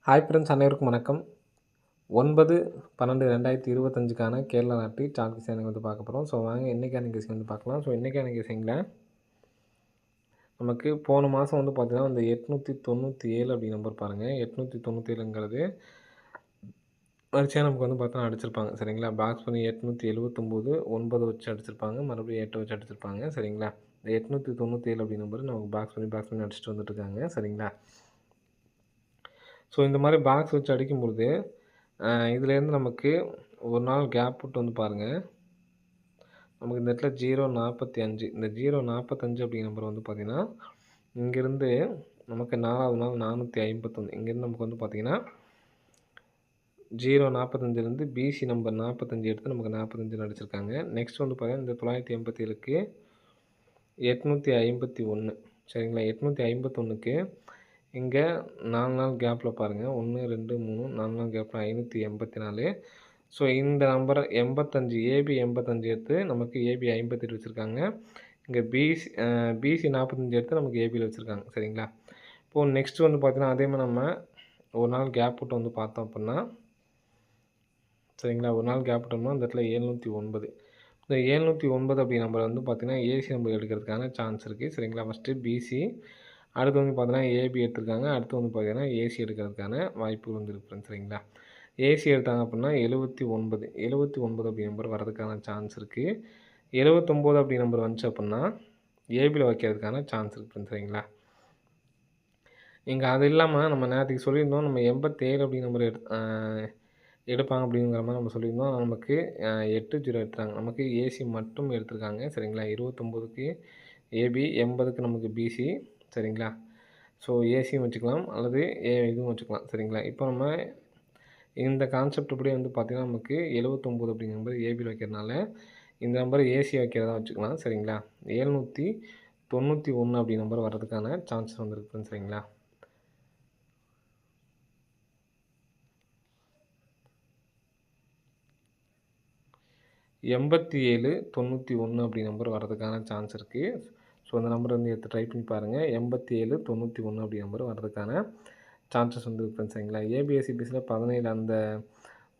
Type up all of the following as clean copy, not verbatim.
Hi friends, அனைவருக்கும் வணக்கம். 9/12/2025க்கான கேரளா நாட்டு சார்ட் டிசைனிங் பார்க்க போகிறோம். ஸோ வாங்க இன்றைக்கான கேஸ் பார்க்கலாம். ஸோ இன்றைக்கான கேஸிங்கில் நமக்கு போன மாதம் பார்த்தீங்கன்னா இந்த 897 அப்படி நம்பர் பாருங்கள். 897ங்கிறது வரிசையாக நமக்கு பார்த்தோன்னா அடிச்சிருப்பாங்க சரிங்களா. பாக்ஸ் பண்ணி 879 9 வச்சு அடிச்சிருப்பாங்க, மறுபடியும் 8 வச்சு அடிச்சிருப்பாங்க சரிங்களா. இந்த 897 அப்படி நம்பர் நமக்கு பாக்ஸ் பண்ணி அடிச்சுட்டு வந்துட்டுருக்காங்க சரிங்களா. ஸோ இந்த மாதிரி பாக்ஸ் வச்சு அடிக்கும்பொழுது இதுலேருந்து நமக்கு ஒரு நாள் கேப் விட்டு பாருங்கள். நமக்கு இந்த இடத்துல 0.45 இந்த 0.45 அப்படிங்கிற நம்பர் பார்த்திங்கன்னா இங்கேருந்து நமக்கு 4வது நாள் 451 இங்கேருந்து நமக்கு பார்த்திங்கன்னா 0.45லேருந்து பிசி நம்பர் 45 எடுத்து நமக்கு 45 அடிச்சிருக்காங்க. நெக்ஸ்ட் பார்த்திங்கன்னா இந்த 987க்கு 851 சரிங்களா. 851க்கு இங்கே 4 நாள் கேப்பில் பாருங்கள், 1 2 3 4 நாள் கேப்பில் 584. ஸோ இந்த நம்பரை 85 ஏபி 85 எடுத்து நமக்கு ஏபி 58 வச்சுருக்காங்க. இங்கே பிசி 45 எடுத்து நமக்கு ஏபியில் வச்சுருக்காங்க சரிங்களா. இப்போது நெக்ஸ்ட் பார்த்தீங்கன்னா அதே மாதிரி நம்ம ஒரு நாள் கேப் விட்டு பார்த்தோம் அப்படின்னா சரிங்களா. ஒரு நாள் கேப் விட்டோம்னா இந்த இடத்துல 709 இந்த 709 அப்படி நம்பர் பார்த்திங்கன்னா ஏசி நம்பர் எடுக்கிறதுக்கான சான்ஸ் இருக்குது சரிங்களா. ஃபஸ்ட்டு பிசி, அடுத்து பார்த்தீங்கன்னா ஏபி எடுத்துருக்காங்க, அடுத்து பார்த்தீங்கன்னா ஏசி எடுக்கிறதுக்கான வாய்ப்புகள் இருக்குது சரிங்களா. ஏசி எடுத்தாங்க அப்படின்னா 79 அப்படி நம்பர் வரதுக்கான சான்ஸ் இருக்குது. 79 அப்படி நம்பர் வந்துச்சு அப்படின்னா ஏபியில் வைக்கிறதுக்கான சான்ஸ் இருக்குது சரிங்களா. இங்கே அது இல்லாமல் நம்ம நேரத்துக்கு சொல்லியிருந்தோம், நம்ம 87 அப்படி நம்பர் எடுப்பாங்க அப்படிங்கிற மாதிரி நம்ம சொல்லியிருந்தோம். நமக்கு 80 எடுத்துட்டாங்க, நமக்கு ஏசி மட்டும் எடுத்திருக்காங்க சரிங்களா. 29க்கு ஏபி, 80க்கு நமக்கு பிசி சரிங்களா. ஸோ ஏசியும் வச்சுக்கலாம் அல்லது இதுவும் வச்சுக்கலாம் சரிங்களா. இப்போ நம்ம இந்த கான்செப்ட் படி பார்த்திங்கன்னா நமக்கு 79 அப்படிங்கிற நம்பர் ஏபியில் வைக்கிறதுனால இந்த நம்பர் ஏசி வைக்கிறதா வச்சுக்கலாம் சரிங்களா. 791 அப்படி நம்பர் வர்றதுக்கான சான்சஸ் இருக்குதுன்னு சரிங்களா. எண்பத்தி 91 அப்படி நம்பர் வர்றதுக்கான சான்ஸ் இருக்குது. ஸோ அந்த நம்பர் எடுத்து ட்ரை பண்ணி பாருங்கள். 8791 அப்படி நம்பர் வர்றதுக்கான சான்சஸ் இருக்குது சரிங்களா. ஏபிஎஸ்சிபிஸில் 17 அந்த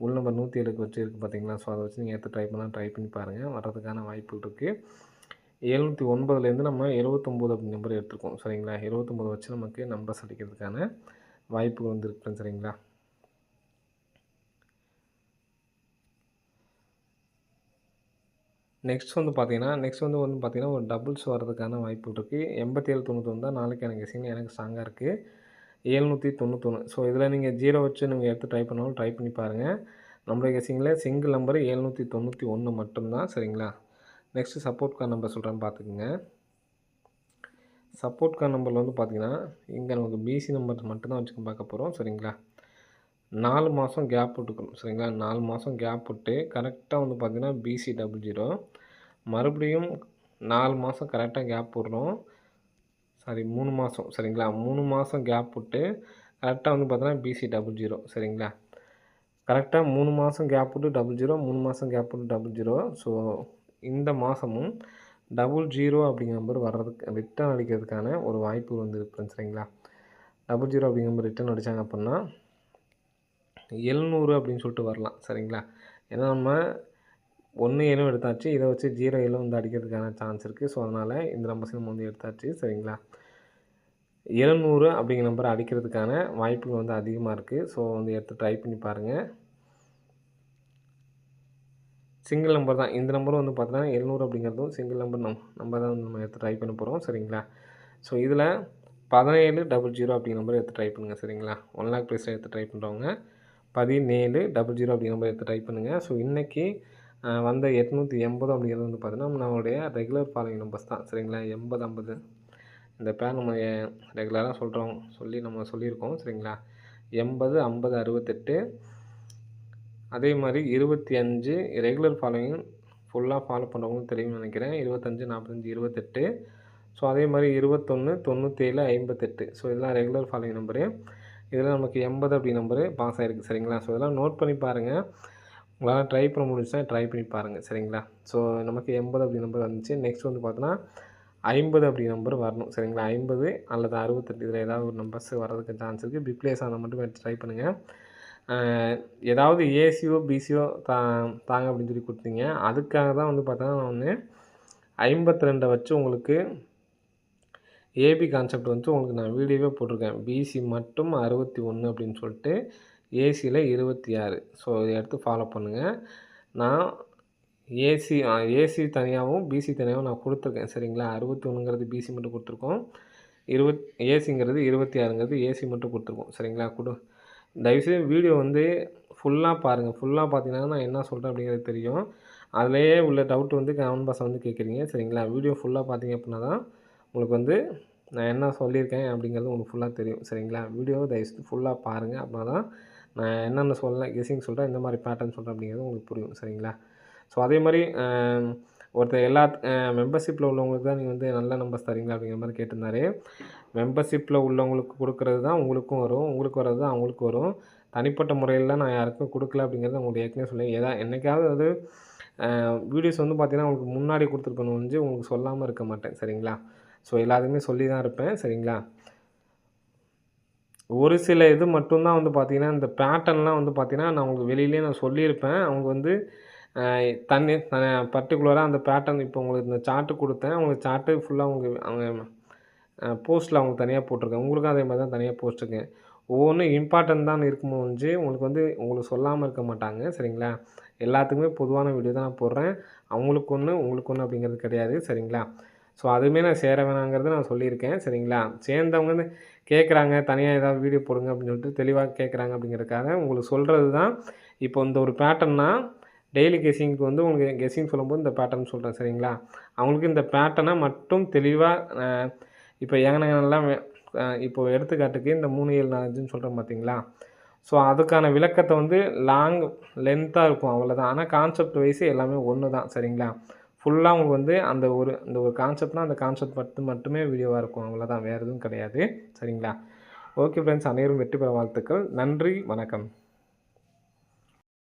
உள் நம்பர் 107க்கு வச்சு இருக்குது பார்த்தீங்களா. ஸோ அதை வச்சு நீங்கள் எடுத்து ட்ரை பண்ணி பாருங்கள், வர்றதுக்கான வாய்ப்பு இருக்குது. 709லேருந்து நம்ம 79 அப்படி நம்பர் எடுத்துருக்கோம் சரிங்களா. 79 வச்சு நமக்கு நம்பர்ஸ் அடிக்கிறதுக்கான வாய்ப்புகள் இருக்குது சரிங்களா. நெக்ஸ்ட் பார்த்தீங்கன்னா ஒரு டபுள்ஸ் வரதுக்கான வாய்ப்பு இருக்குது. 8791 தான் நாளைக்கான கெஸிங் எனக்கு ஸ்ட்ராங்காக இருக்குது. 791. ஸோ இதில் நீங்கள் 0 வச்சு நீங்கள் எடுத்து ட்ரை பண்ணாலும் ட்ரை பண்ணி பாருங்கள். நம்மளுடைய கெஸிங்கில் சிங்கிள் நம்பர் 791 மட்டும்தான் சரிங்களா. நெக்ஸ்ட்டு சப்போர்ட் கார்டு நம்பர் சொல்கிறேன் பார்த்துக்குங்க. சப்போர்ட் கார்டு நம்பரில் பார்த்தீங்கன்னா இங்கே நமக்கு பிசி நம்பர் மட்டும்தான் வச்சுக்க பார்க்க போகிறோம் சரிங்களா. 4 மாதம் கேப் விட்டுக்கணும் சரிங்களா. 4 மாதம் கேப் விட்டு கரெக்டாக பார்த்தீங்கன்னா பிசி 00 மறுபடியும் 4 மாதம் கரெக்டாக கேப் விட்றோம். 3 மாதம் சரிங்களா. 3 மாதம் கேப் விட்டு கரெக்டாக பார்த்தீங்கன்னா பிசி 00 சரிங்களா. கரெக்டாக 3 மாதம் கேப் விட்டு 00, 3 மாதம் கேப் விட்டு 00. ஸோ இந்த மாதமும் 00 அப்படிங்கிற நம்பர் வர்றதுக்கு ரிட்டர்ன் அடிக்கிறதுக்கான ஒரு வாய்ப்பு இருக்குது சரிங்களா. 00 அப்படிங்கிற நம்பர் ரிட்டர்ன் அடித்தாங்க அப்படின்னா 700 அப்படின்னு சொல்லிட்டு வரலாம் சரிங்களா. ஏன்னா நம்ம 17 எடுத்தாச்சு, இதை வச்சு 07 அடிக்கிறதுக்கான சான்ஸ் இருக்குது. ஸோ அதனால் இந்த நம்பர்ஸ் நம்ம எடுத்தாச்சு சரிங்களா. 700 அப்படிங்கிற நம்பர் அடிக்கிறதுக்கான வாய்ப்புகள் அதிகமாக இருக்குது. ஸோ எடுத்து ட்ரை பண்ணி பாருங்கள். சிங்கிள் நம்பர் தான் இந்த நம்பரும் பார்த்தீங்கன்னா 700 அப்படிங்கிறதும் சிங்கிள் நம்பர் நம்ம தான் நம்ம எடுத்து ட்ரை பண்ண போகிறோம் சரிங்களா. ஸோ இதில் 1700 அப்படிங்கிற நம்பர் எடுத்து ட்ரை பண்ணுங்கள் சரிங்களா. 1 lakh ப்ரைஸில் எடுத்து ட்ரை பண்ணுறவங்க 1700 அப்படிங்கிற நம்பர் எடுத்து ட்ரை பண்ணுங்கள். ஸோ இன்றைக்கி வந்த 880 அப்படிங்கிறது பார்த்தீங்கன்னா நம்மளுடைய ரெகுலர் ஃபாலோயிங் நம்பர்ஸ் தான் சரிங்களா. 80 50 இந்த பேர் நம்ம ரெகுலராக நம்ம சொல்லியிருக்கோம் சரிங்களா. 80 50 68 அதே மாதிரி 25 ரெகுலர் ஃபாலோயிங் ஃபுல்லாக ஃபாலோ பண்ணுறவங்களும் தெரியும்னு நினைக்கிறேன். 25 45 28. ஸோ அதே மாதிரி 21 97 58. ஸோ இதெல்லாம் ரெகுலர் ஃபாலோயிங் நம்பரு. இதில் நமக்கு 80 அப்படி நம்பரு பாஸ் ஆகிருக்கு சரிங்களா. ஸோ இதெல்லாம் நோட் பண்ணி பாருங்கள். உங்களால் ட்ரை பண்ண முடிஞ்சுன்னா ட்ரை பண்ணி பாருங்கள் சரிங்களா. ஸோ நமக்கு 80 அப்படி நம்பர் வந்துச்சு. நெக்ஸ்ட் பார்த்தோன்னா 50 அப்படி நம்பர் வரணும் சரிங்களா. 50 அல்லது 68 இதில் ஏதாவது ஒரு நம்பர்ஸ் வர்றதுக்கு சான்ஸ் இருக்குது. பிப்ளேஸ் அந்த மட்டும் எடுத்து ட்ரை பண்ணுங்கள். ஏதாவது ஏசியோ பிசியோ தாங்க அப்படின்னு சொல்லி கொடுத்தீங்க. அதுக்காக தான் வந்து பார்த்தோன்னா நான் வந்து 52 வச்சு உங்களுக்கு ஏபி கான்செப்ட் வந்து உங்களுக்கு நான் வீடியோவே போட்டிருக்கேன். பிசி மட்டும் 61 அப்படின்னு சொல்லிட்டு ஏசியில் 26. ஸோ இதை எடுத்து ஃபாலோ பண்ணுங்கள். நான் ஏசி தனியாகவும் பிசி தனியாகவும் நான் கொடுத்துருக்கேன் சரிங்களா. 61ங்கிறது பிசி மட்டும் கொடுத்துருக்கோம். ஏசிங்கிறது 26ங்கிறது ஏசி மட்டும் கொடுத்துருக்கோம் சரிங்களா. தயவுசெய்து வீடியோ வந்து ஃபுல்லாக பாருங்கள். ஃபுல்லாக பார்த்தீங்கன்னா நான் என்ன சொல்கிறேன் அப்படிங்கிறது தெரியும். அதிலேயே உள்ள டவுட் வந்து கமெண்ட் பாக்ஸில் வந்து கேட்குறீங்க சரிங்களா. வீடியோ ஃபுல்லாக பார்த்தீங்க அப்படின்னா தான் உங்களுக்கு வந்து நான் என்ன சொல்லியிருக்கேன் அப்படிங்கிறது உங்களுக்கு ஃபுல்லாக தெரியும் சரிங்களா. வீடியோவை தயவுசெய்து ஃபுல்லாக பாருங்கள். அப்படின்னா தான் நான் என்னென்ன கெஸ்ஸிங் சொல்கிறேன், இந்த மாதிரி பேட்டர்ன் சொல்கிறேன் அப்படிங்கிறது உங்களுக்கு புரியும் சரிங்களா. ஸோ அதே மாதிரி ஒருத்தர் எல்லா மெம்பர்ஷிப்பில் உள்ளவங்களுக்கு தான் நீங்கள் வந்து நல்ல நம்பர்ஸ் தரீங்களா அப்படிங்கிற மாதிரி கேட்டிருந்தாரு. மெம்பர்ஷிப்பில் உள்ளவங்களுக்கு கொடுக்குறது தான் உங்களுக்கும் வரும், உங்களுக்கு வர்றது தான் அவங்களுக்கு வரும். தனிப்பட்ட முறையில் நான் யாருக்கும் கொடுக்கல அப்படிங்கிறத உங்களுக்கு ஏற்கனவே சொல்லி என்னைக்காவது அது வீடியோஸ் வந்து பார்த்திங்கன்னா உங்களுக்கு முன்னாடி கொடுத்துருக்கணும் வந்து உங்களுக்கு சொல்லாமல் இருக்க மாட்டேன் சரிங்களா. ஸோ எல்லாத்துக்குமே சொல்லி தான் இருப்பேன் சரிங்களா. ஒரு சில இது மட்டும்தான் வந்து பார்த்திங்கன்னா இந்த பேட்டர்ன்லாம் வந்து பார்த்திங்கன்னா நான் உங்களுக்கு வெளியிலேயே நான் சொல்லியிருப்பேன். அவங்க வந்து பர்டிகுலராக அந்த பேட்டர்ன் இப்போ உங்களுக்கு இந்த சார்ட்டு கொடுத்தேன். உங்களுக்கு சார்ட்டு ஃபுல்லாக அவங்க போஸ்ட்டில் அவங்க தனியாக போட்டிருக்கேன். உங்களுக்கும் அதே மாதிரி தான் தனியாக போட்டிருக்கேன். ஒவ்வொன்றும் இம்பார்ட்டன்ட் தான் இருக்குமோ ஒழிஞ்சு உங்களுக்கு வந்து உங்களுக்கு சொல்லாமல் இருக்க மாட்டாங்க சரிங்களா. எல்லாத்துக்குமே பொதுவான வீடியோ தான் நான் போடுறேன். அவங்களுக்கு ஒன்று உங்களுக்கு ஒன்று அப்படிங்கிறது கிடையாது சரிங்களா. ஸோ அதுவுமே நான் சேர வேணாங்கிறத நான் சொல்லியிருக்கேன் சரிங்களா. சேர்ந்தவங்க வந்து கேட்குறாங்க, தனியாக ஏதாவது வீடியோ போடுங்க அப்படின்னு சொல்லிட்டு தெளிவாக கேட்குறாங்க அப்படிங்கிறதுக்காக உங்களுக்கு சொல்கிறது தான். இப்போ இந்த ஒரு பேட்டர்னா டெய்லி கெஸ்ஸிங்க்கு வந்து உங்களுக்கு கெஸ்ஸிங் சொல்லும்போது இந்த பேட்டர்ன் சொல்கிறேன் சரிங்களா. அவங்களுக்கு இந்த பேட்டர்னை மட்டும் தெளிவாக இப்போ எங்கனெல்லாம் இப்போ எடுத்துக்காட்டுக்கு இந்த 3 7 4 5ன்னு சொல்கிறேன் பார்த்தீங்களா. ஸோ அதுக்கான விளக்கத்தை வந்து லென்த்தாக இருக்கும் அவ்வளோதான். ஆனால் கான்செப்ட் வைஸ் எல்லாமே ஒன்று தான் சரிங்களா. ஃபுல்லாக உங்களுக்கு வந்து அந்த ஒரு கான்செப்ட்னா அந்த கான்செப்ட் மட்டுமே வீடியோவாக இருக்கும் அவ்வளோதான். வேறு எதுவும் கிடையாது சரிங்களா. ஓகே ஃப்ரெண்ட்ஸ், அனைவரும் வெற்றி பெற வாழ்த்துக்கள். நன்றி, வணக்கம்.